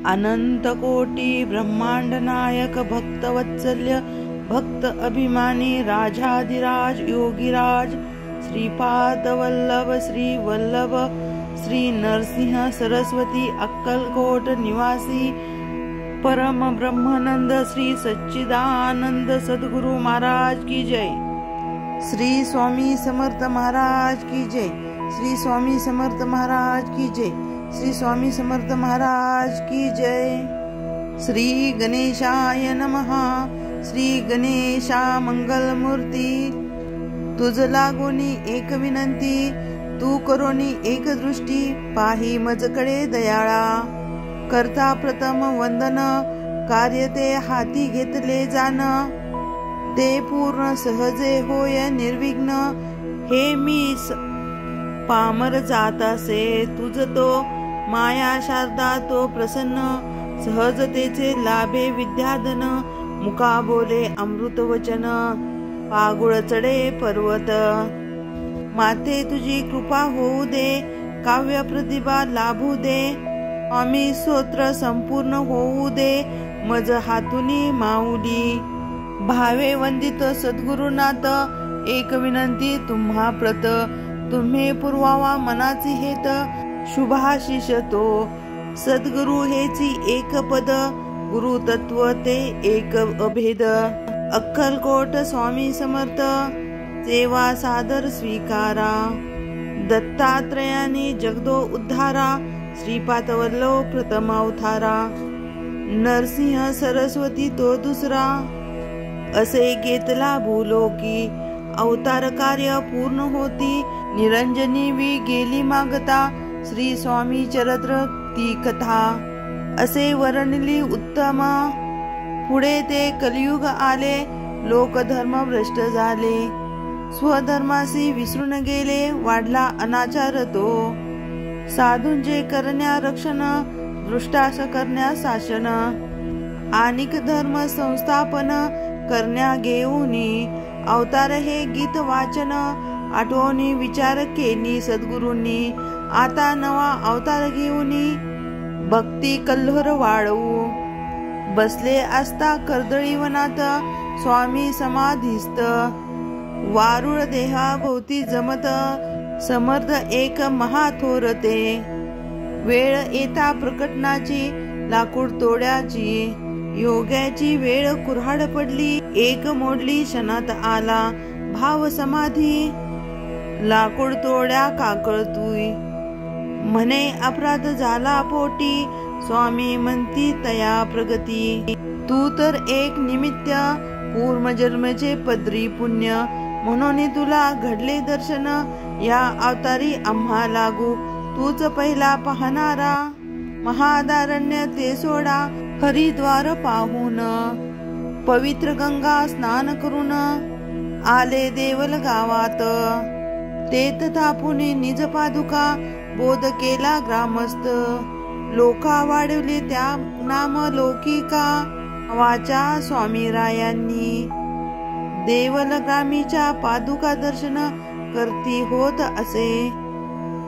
अनंत कोटी ब्रह्मांड नायक भक्तवत्सल्य भक्त अभिमानी राजाधिराज योगीराज श्रीपाद वल्लभ श्री वल्लभ श्री नरसिंह सरस्वती अक्कलकोट निवासी परम ब्रह्मानंद श्री सच्चिदानंद सद्गुरु महाराज की जय। श्री स्वामी समर्थ महाराज की जय। श्री स्वामी समर्थ महाराज की जय। श्री स्वामी समर्थ महाराज की जय। श्री गणेशाय नमः। श्री गणेशा मंगल मूर्ती। तुझ लागोनी एक विनंती, तू करोनी एक दृष्टी, पाही मजकडे दयाळा। करता प्रथम वंदन, कार्य ते हाती घेतले जाण, ते पूर्ण सहजे होय निर्विघ्न। हे मी पामर जात असे, तुझ तो माया शारदा तो प्रसन्न। सहजतेचे लाभे विद्याधन, मुका बोले अमृत वचन। पागुळ चढे पर्वत, माते तुझी कृपा होऊ दे। काव्य प्रतिभा लाभू दे, स्वामी स्तोत्र संपूर्ण होऊ दे। मज हातुनी माऊली, भावे वंदित सद्गुरुनाथ। एक विनंती तुम्हा प्रत, तुम्ही पुरवावा मनाची हेत। शुभाशिष तो सद्गुरु हेची एक पद, गुरु तत्व ते एक अभेद। अक्कलकोट स्वामी समर्थ, सेवा सादर स्वीकारा। दत्तात्रयाने जगदो उद्धारा, श्रीपाद वल्लभ प्रथम अवतारा। नरसिंह सरस्वती तो दुसरा, असे घेतला भूलोकी। अवतार कार्य पूर्ण होती, निरंजनी वी गेली मागता। श्री स्वामी चरित्र ती कथा, असे वर्णिली उत्तम। पुढे ते कलियुग आले, लोक धर्म भ्रष्ट झाले। स्वधर्मासी विसरून गेले, वाढला अनाचार तो। साधूंचे करण्या रक्षण, दृष्टास करण्या शासन। आनिक धर्म संस्थापन, करण्या घेऊनी। अवतार हे गीत वाचन, आठवणी विचार केली सद्गुरूंनी। आता नवा अवतार घेऊनी, भक्ती कल्लोर वाढवू। बसले असता कर्दळी वनात, स्वामी समाधीस्थ। वारुळ देहाभोवती जमत, समर्थ एक महाथोरते। वेळ येता प्रकटनाची, लाकूड तोड्याची। योग्याची वेळ कुऱ्हाड पडली, एक मोडली क्षणात आला भाव समाधी। लाकूड तोड्या काकळतुई, म्हणे अपराध झाला पोटी। स्वामी म्हणती तया प्रगती, तू तर एक निमित्त। पूर्वजन्मचे पदरी पुण्य, म्हणून तुला घडले दर्शन। या अवतारी आम्हा लागू, तूच पहिला पाहणारा। महादारण्य ते सोडा, हरिद्वार पाहून। पवित्र गंगा स्नान करून, आले देवल गावात। तेथ थापुनी निज पादुका, बोध केला ग्रामस्थ। लोका वाढवले त्या नाम लौकिका, वाचा स्वामी रायांनी। देवल ग्रामीच्या पादुका दर्शन, करती होत असे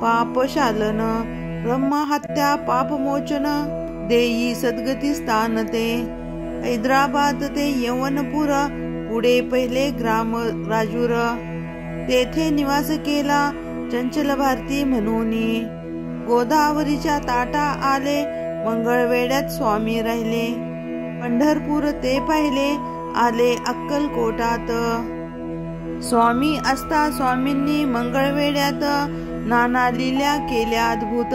पापशालन। ब्रह्महत्या पापमोचन, देई सद्गती स्थान ते। हैदराबाद ते यवनपूर, पुढे पहिले ग्राम राजूर। तेथे निवास केला चंचल भारती म्हणूनी। गोदावरीच्या ताटा आले, मंगळवेड्यात स्वामी राहिले। पंढरपूर ते पाहिले, आले अक्कलकोटात। स्वामी असता स्वामींनी मंगळवेड्यात, नाना लीला केल्या अद्भुत।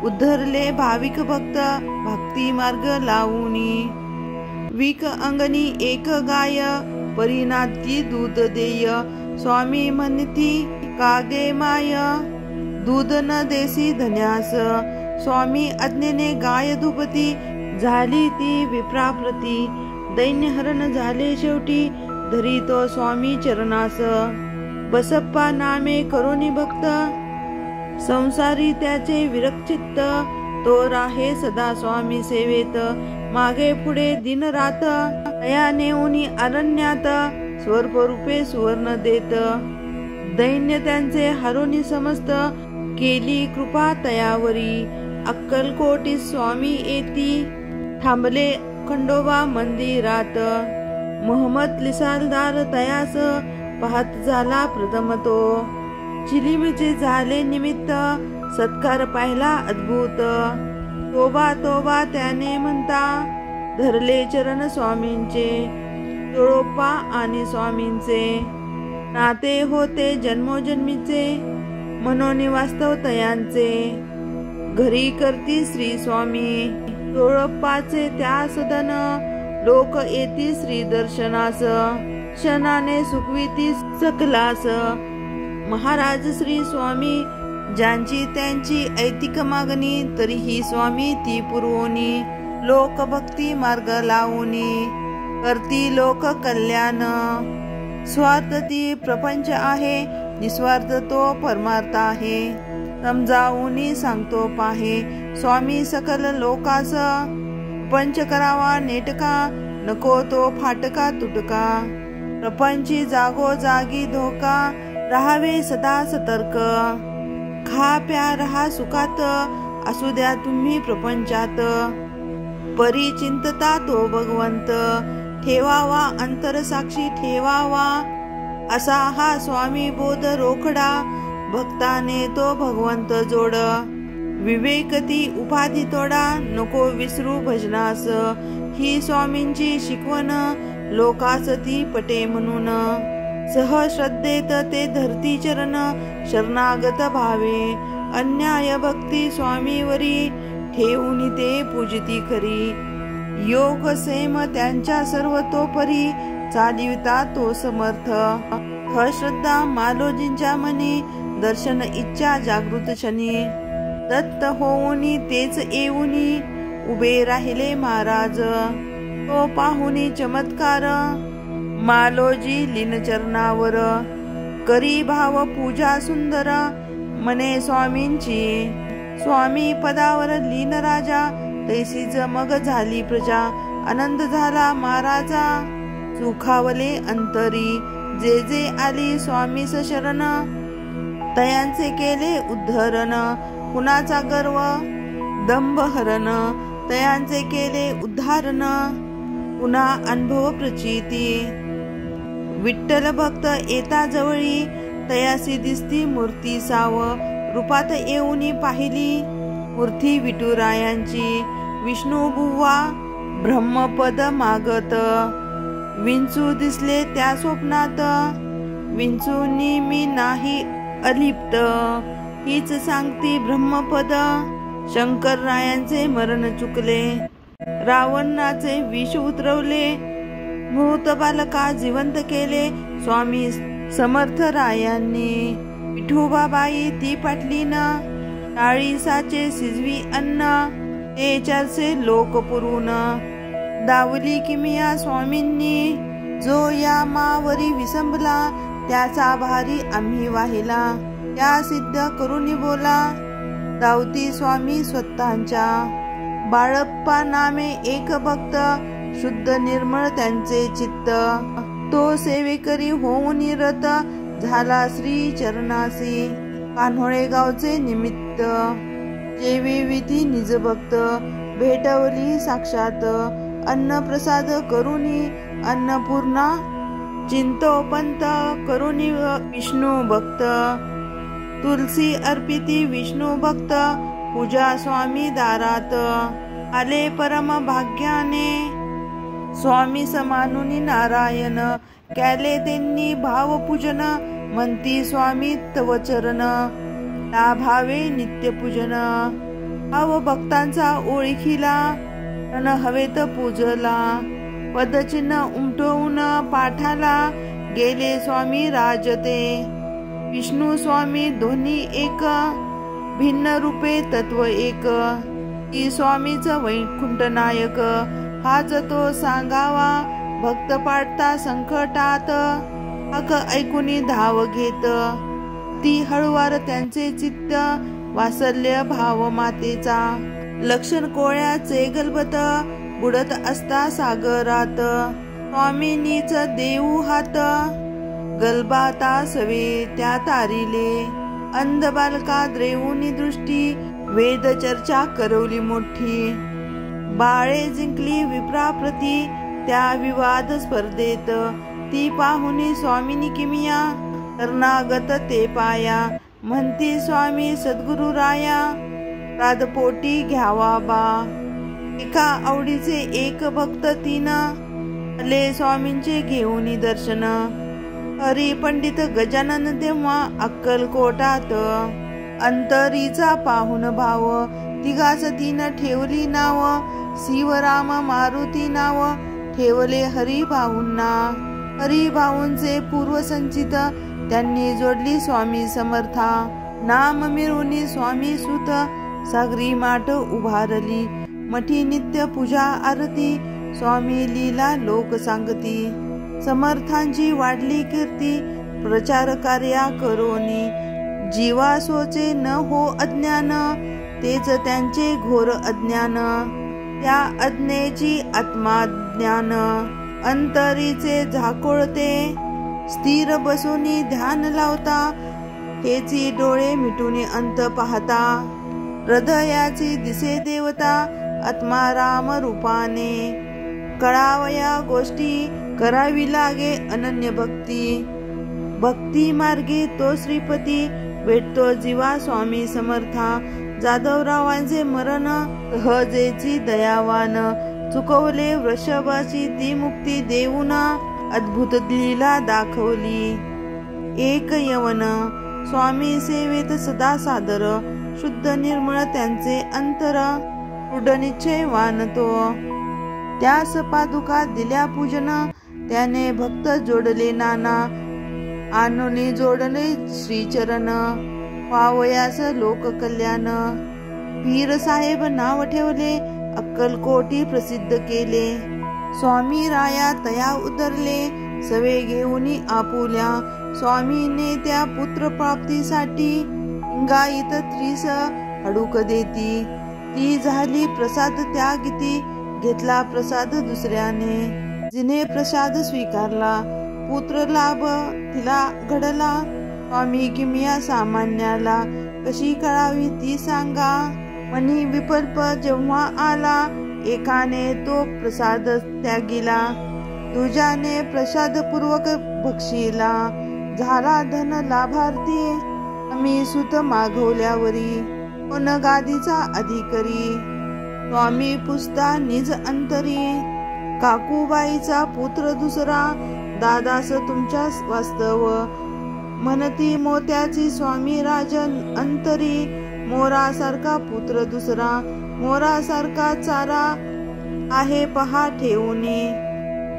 उद्धरले भाविक भक्त, भक्ती मार्ग लावूनी। विक अंगणी एक गाय, परिणाती दूध देय। स्वामी म्हणती कागे माय, दूध न देसी धन्यास। स्वामी आज्ञेने गाय धुपती, झाली ती विप्राप्रती। दैन्यहरण झाले शेवटी, धरी तो स्वामी चरणास। बसप्पा नामे करोनी भक्त, संसारी त्याचे विरक्चित्त। तो राहे सदा स्वामी सेवेत, मागे पुढे दिन रात। तया नेऊनी अरण्यात, स्वरूपे सुवर्ण देत। दैन्य त्यांचे हरोनी समस्त, केली कृपा तयावरी। अक्कलकोटी स्वामी येती, थांबले खंडोबा मंदिरात। मोहम्मद लिसालदार तयास पाहत झाला प्रथम तो, चिलीमचे झाले निमित्त सत्कार पाहिला अद्भुत। तोबा तोबा त्याने म्हणता, धरले चरण स्वामींचे, तोळोप्पा आणि स्वामींचे। नाते होते जन्मोजन्मीचे, मनोनी वास्तव तयांचे। घरी करती श्री स्वामी, तोळप्पाचे त्या सदन। लोक येती श्री दर्शनास, क्षणाने सुखविती सकलास। महाराज श्री स्वामी, ज्यांची त्यांची ऐतिक मागणी, तरीही स्वामी ती पुरवोनी। लोक भक्ती मार्ग लावूनी, करती लोक कल्याण। स्वार्थ ती प्रपंच आहे, निस्वार्थ तो परमार्थ आहे। समजावूनी सांगतो पाहे, स्वामी सकल लोकास। प्रपंच करावा नेटका, नको तो फाटका तुटका। प्रपंची जागोजागी धोका, राहावे सदा सतर्क। खा प्या रहा सुखात, असू द्या तुम्ही प्रपंचात। परी चिंतता तो भगवंत, ठेवावा अंतर साक्षी ठेवावा। असा हा स्वामी बोध रोखडा, भक्ताने तो भगवंत जोड। विवेकती उपाधी तोडा, नको विसरू भजनास। ही स्वामींची शिकवण, लोकास ती पटे म्हणून। सहश्रद्धेत ते धरती चरण, शरणागत भावे। अन्याय भक्ती स्वामीवरी, ठेवून ते पूजती खरी। योग सेम त्यांच्या सर्वतोपरी, चालिविता तो समर्थ। श्रद्धा मालोजींच्या मनी, दर्शन इच्छा जागृत शनी। दत्त होऊनी तेच येऊनी, उभे राहिले महाराज। तो पाहुनी चमत्कार, मालोजी लीन चरणावर। करी भाव पूजा सुंदर, मने स्वामींची। स्वामी पदावर लीन राजा, तैसीच मग झाली प्रजा। आनंद झाला महाराजा, सुखावले अंतरी। जे जे आली स्वामीस शरण, तयांचे केले उद्धरण। कुणाचा गर्व दंभ हरण, तयांचे केले उद्धारण। पुन्हा अनुभव प्रचिती, विठ्ठल भक्त येता जवळी। तयासी दिसती मूर्ती साव, रूपात येऊनी पाहिली। मूर्ती विठुरायांची, विष्णू बुवा ब्रह्मपद मागत। विंचू दिसले त्या स्वप्नात, विंचूनी मी नाही अलिप्त। हीच सांगती ब्रह्मपद, शंकररायांचे मरण चुकले। रावणाचे विष उतरवले, मृत बालका जिवंत केले। स्वामी समर्थ रायांनी, विठोबाबाई ती पाटलीन। टाळीसाचे शिजवी अन्न, ते चारसे लोक पुरून। दावली किमिया स्वामींनी, जो या मावरी विसंबला। त्याचा भारी आम्ही वाहिला, त्या सिद्ध करून बोला। दावती स्वामी स्वतःच्या, बाळप्पा नामे एक भक्त। शुद्ध निर्मळ त्यांचे चित्त, तो सेवेकरी होऊन रत। झाला श्री चरणासी, कान्होळे गावचे निमित्त। जेवी विधी निज भक्त, भेटवली साक्षात। अन्न प्रसाद करुणी, अन्नपूर्णा चिंतोपंत करुणी। विष्णू भक्त, तुलसी अर्पिती विष्णू भक्त। पूजा स्वामी दारात, आले परम भाग्याने। स्वामी समानुनी नारायण, केले त्यांनी भावपूजन। म्हणती स्वामी तव चरण, लाभावे नित्यपूजन। भाव भक्तांचा ओळखीला, न हवेत पूजला। पदचिन्ह उमटवून पाठाला, गेले स्वामी राजते। विष्णू स्वामी दोन्ही एक, भिन्न रूपे तत्व एक। की स्वामीच वैकुंठ नायक, हाच तो सांगावा। भक्त पाडता संकटात, हक ऐकुनी धाव घेत। ती हळुवार त्यांचे चित्त, वात्सल्य भाव मातेचा। लक्षण कोळ्याचे गलबत, बुडत असता सागरात। स्वामीनीच देऊ हात, गलबाता सवे त्या तारिले। अंध बालका द्रेवुनी दृष्टी, वेद चर्चा करवली मोठी, बाळे जिंकली विप्राप्रती त्या विवाद स्पर्धेत, ती पाहुनी स्वामीनी किमिया, शरणागत ते पाया, म्हणती स्वामी सद्गुरु राया, प्रादपोटी घ्यावा बा. एका आवडीचे एक भक्त तिनं, आले स्वामींचे घेऊन दर्शन, हरी पंडित गजानन तेव्हा अक्कलकोटात, अंतरीचा पाहुन भाव, तिघाच तिनं ठेवली नाव, शिवराम मारुती नाव ठेवले हरिभाऊंना. हरिभाऊंचे पूर्वसंचित त्यांनी जोडली स्वामी समर्था, नाम मिळवणी स्वामी सुत, सागरी माठ उभारली, मठी नित्य पूजा आरती, स्वामी लीला लोक सांगती. समर्थांची वाढली कीर्ती, प्रचार कार्या करोनी, जीवा सोचे न हो अज्ञान, तेच त्यांचे घोर अज्ञान, त्या अज्ञेची आत्माज्ञान. अंतरीचे झाकोळते, स्थिर बसूनी ध्यान लावता, हेची डोळे मिटून अंत पाहता, हृदयाची दिसे देवता, आत्मा राम रूपाने. कळावया गोष्टी, करावी लागे अनन्य भक्ती, भक्ती मार्गी तो श्रीपती, भेटतो जीवा स्वामी समर्था. जाधवरावांचे मरण, सहजेची दयावान, चुकवले वृषभाची ती मुक्ती देऊन, अद्भुत लीला दाखवली. एक यवन, स्वामी सेवेत सदा सादर, शुद्ध निर्मळ त्यांचे अंतर, दृढ निश्चयवान तो. त्यास पादुका दिल्या पूजन, त्याने भक्त जोडले नाना, आणली जोडले श्रीचरण, पावयास लोक कल्याण. पीर साहेब नाव ठेवले, अक्कलकोटी प्रसिद्ध केले, स्वामी राया तया उतरले, सवे घेऊन आपुल्या. स्वामीने त्या पुत्र प्राप्तीसाठी, गायित त्रिस हडूक देती, ती झाली प्रसाद त्यागिती, घेतला प्रसाद दुसऱ्याने, जिने प्रसाद स्वीकारला, पुत्र लाभ तिला घडला. स्वामी किमिया सामान्याला, कशी कळावी ती सांगा, मनी विकल्प जेव्हा आला, एकाने तो प्रसाद त्यागिला, दुजाने प्रसाद पूर्वक बक्षिला, झाला धन लाभार्थी, आम्ही सुत मागवल्यावरी, कोण गादीचा अधिकारी. स्वामी पुसता निज अंतरी, काकूबाईचा पुत्र दुसरा, दादास तुमच्या वास्तव, म्हणती मोत्याची स्वामी राजन अंतरी, मोरासारखा पुत्र दुसरा, मोरासारखा चारा आहे पहा ठेवूनी,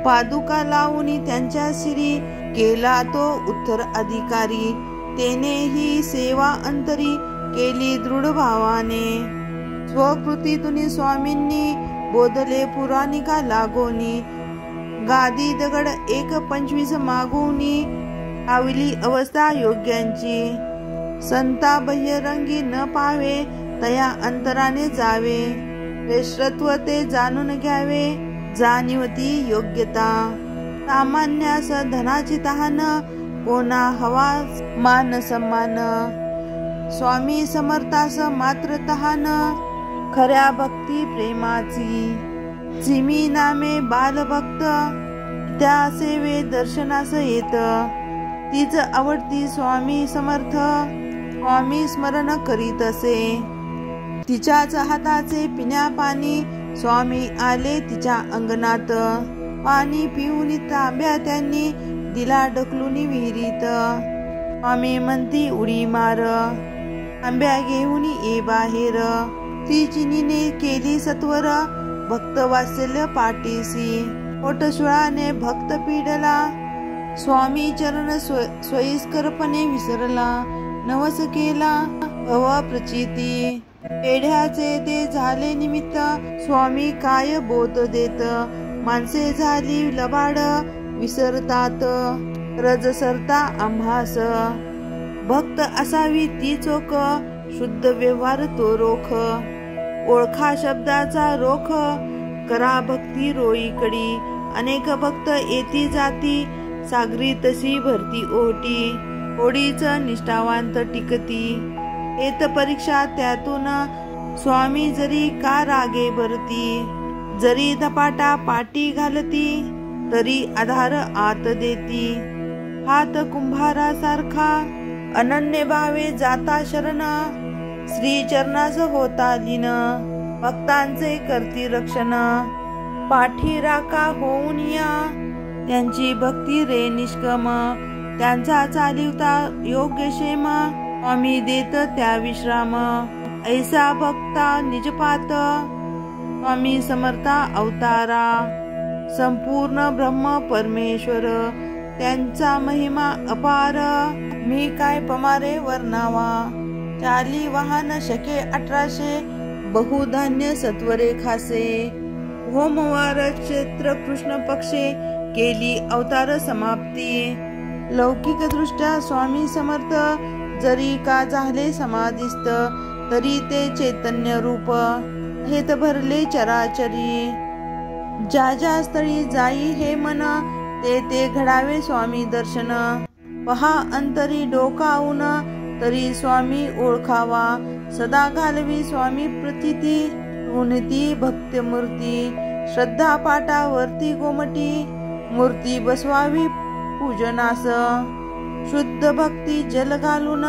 पादुका लावूनी त्यांच्या शिरी, केला तो उत्तर अधिकारी, तेने ही सेवा अंतरी केली दृढ भावाने. स्वकृतीतून स्वामींनी बोधले पुराणिका लागोनी, गादी दगड 1.25 मागुनी, आवली अवस्था योग्यांची, संता बहिरंगी न पावे, तया अंतराने जावे, श्रेष्ठत्व ते जाणून घ्यावे, जाणीवती योग्यता. सामान्यास धनाची तहान, कोणा हवा मान सन्मान, स्वामी समर्थास मात्र तहान, खऱ्या भक्ती प्रेमाची. जिमी नामे बालभक्त, त्या सेवे दर्शनास येत, तीच आवडती स्वामी समर्थ, स्वामी स्मरण करीत असे. तिच्याच हाताचे पिण्या पाणी, स्वामी आले तिच्या अंगणात, पाणी पिऊन तांब्या त्यांनी दिला ढकलून विहिरीत. स्वामी म्हणती उडी मार, आंब्या घेऊन ये बाहेर, ती चिनीने केली सत्वर, भक्त वात्सल्य पाठीसी, पोटशुळाने भक्त पिडला, स्वामी चरण सोयीस्करपणे विसरला, नवस केला भव प्रचिती. पेढ्याचे ते झाले निमित्त, स्वामी काय बोध देत, माणसे झाली लबाड विसरतात, रज सरता आम्हास. भक्त असावी ती चोख, शुद्ध व्यवहार तो रोख, ओळखा शब्दाचा रोख, करा भक्ती रोईकडी. अनेक भक्त येती जाती, सागरी तशी भरती ओटी, होडीच निष्ठावांत टिकती. येत परीक्षा त्यातून स्वामी जरी का रागे भरती, जरी धपाटा पाटी घालती तरी आधार आत देती, हात कुंभारासारखा अनन्य भावे जाता शरण, श्री चरणास होता लीन भक्तांचे करती रक्षण, पाठी राका होऊन या त्यांची भक्ती रे निष्कम, त्यांचा चालिवता योग्य क्षेम, स्वामी देत त्या विश्राम, ऐसा भक्ता निजपात स्वामी समर्था अवतारा, संपूर्ण ब्रह्म परमेश्वर त्यांचा महिमा अपार, मी काय पमारे वर्णावा, चाली वाहन शके 1800, बहुधान्य सत्वरे खासे, होमवार क्षेत्र कृष्ण पक्षे केली अवतार समाप्ती, लौकिक दृष्ट्या स्वामी समर्थ जरी का झाले समाधिस्थ, तरी ते चैतन्य रूप हेत भरले चराचरी, ज्या ज्या स्थळी जाई हे मन ते ते घडावे स्वामी दर्शन, पहा अंतरी डोकावून तरी स्वामी ओळखावा, सदा घालवी स्वामी प्रतीती, उन्नती भक्तमूर्ती, श्रद्धा पाठावरती गोमटी, मूर्ती बसवावी पूजनास, शुद्ध भक्ती जल घालून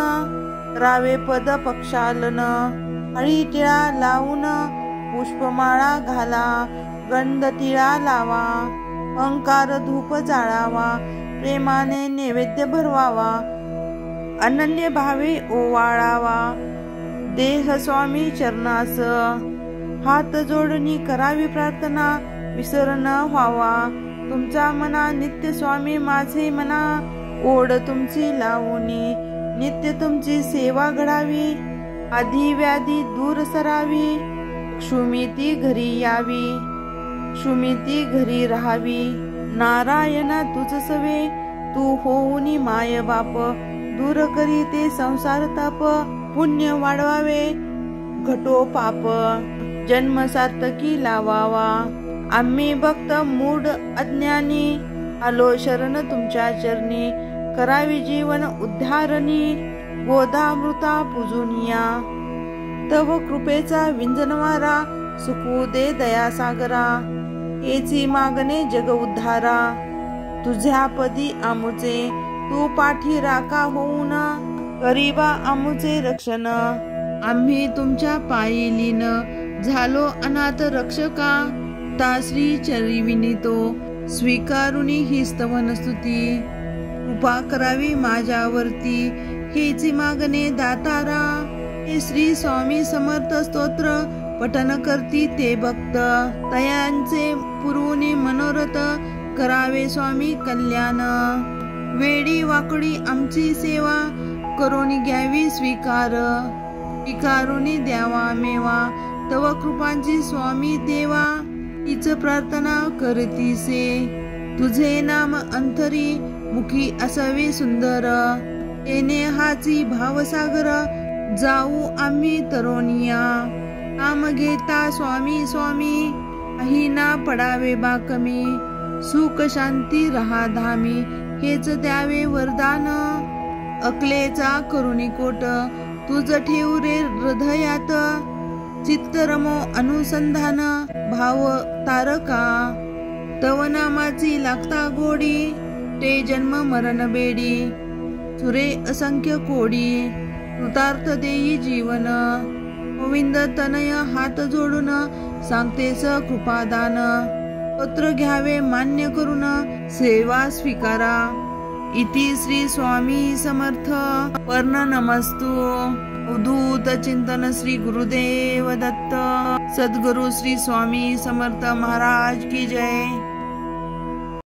रावे पद पक्षालन, हळी टिळा लावून पुष्पमाळा घाला, गंध टिळा लावा, अंकार धूप जाळावा, प्रेमाने नैवेद्य भरवावा, अनन्य भावे ओवाळावा, देह स्वामी चरणास, हात जोडणी करावी प्रार्थना, विसर न व्हावा तुमचा मना, नित्य स्वामी माझे मना, ओढ तुमची लावणी, नित्य तुमची सेवा घडावी, आधी व्याधी दूर सरावी, क्षुमिती घरी यावी, क्षुमिती घरी राहावी, नारायणा तुझ सवे, तू होऊनी माय बाप, दूर करी ते संसार ताप, पुण्य वाढवावे घटो पाप, जन्म सार्थकी लावावा, आम्ही भक्त मूढ अज्ञानी, आलो शरण तुमच्या चरणी, करावी जीवन उद्धारणी, गोदामृता पूजुनिया, तव कृपेचा विंजनवारा, सुखू दे दया सागरा, हेची मागणे जग उद्धारा, तुझ्या पदी आमुचे तू पाठी राका होऊन, गरीबा आमुचे रक्षण, आम्ही तुमच्या पायी लीन, झालो अनाथ रक्षका, ताश्री चरी विनितो, स्वीकारुनी ही स्तवन स्तुती, कृपा करावी माझ्यावरती, हेची मागणे दातारा, हे श्री स्वामी समर्थ स्तोत्र पठन करती ते भक्त, तयांचे पुरवणी मनोरथ, करावे स्वामी कल्याण, वेडी वाकडी आमची सेवा, करोनी घ्यावी स्वीकार, स्वीकारुनी द्यावा मेवा, तव कृपांची स्वामी देवा, हीच प्रार्थना करतीसे, तुझे नाम अंतरी मुखी असावे सुंदर, येणे हाची भावसागर, जाऊ आम्ही तरोनिया, नाम घेता स्वामी स्वामी, अहिना पडावे बाकमी, सुख शांती रहा धामी, हेच द्यावे वरदान, अकलेचा करुणी कोट, तुझ ठेवू रे हृदयात, चित्त रमो अनुसंधान, भाव तारका, तव नामाची लागता गोडी, ते जन्म मरण बेडी, सुरे असंख्य कोडी, कृतार्थ देई जीवन, गोविंद तनय हात जोडून, सांगतेस कृपादान, पत्र घ्यावे मान्य करून, सेवा स्वीकारा, इति श्री स्वामी समर्थ वर्ण नमस्तु, अवधूत चिंतन श्री गुरुदेव दत्त, सद्गुरु श्री स्वामी समर्थ महाराज की जय।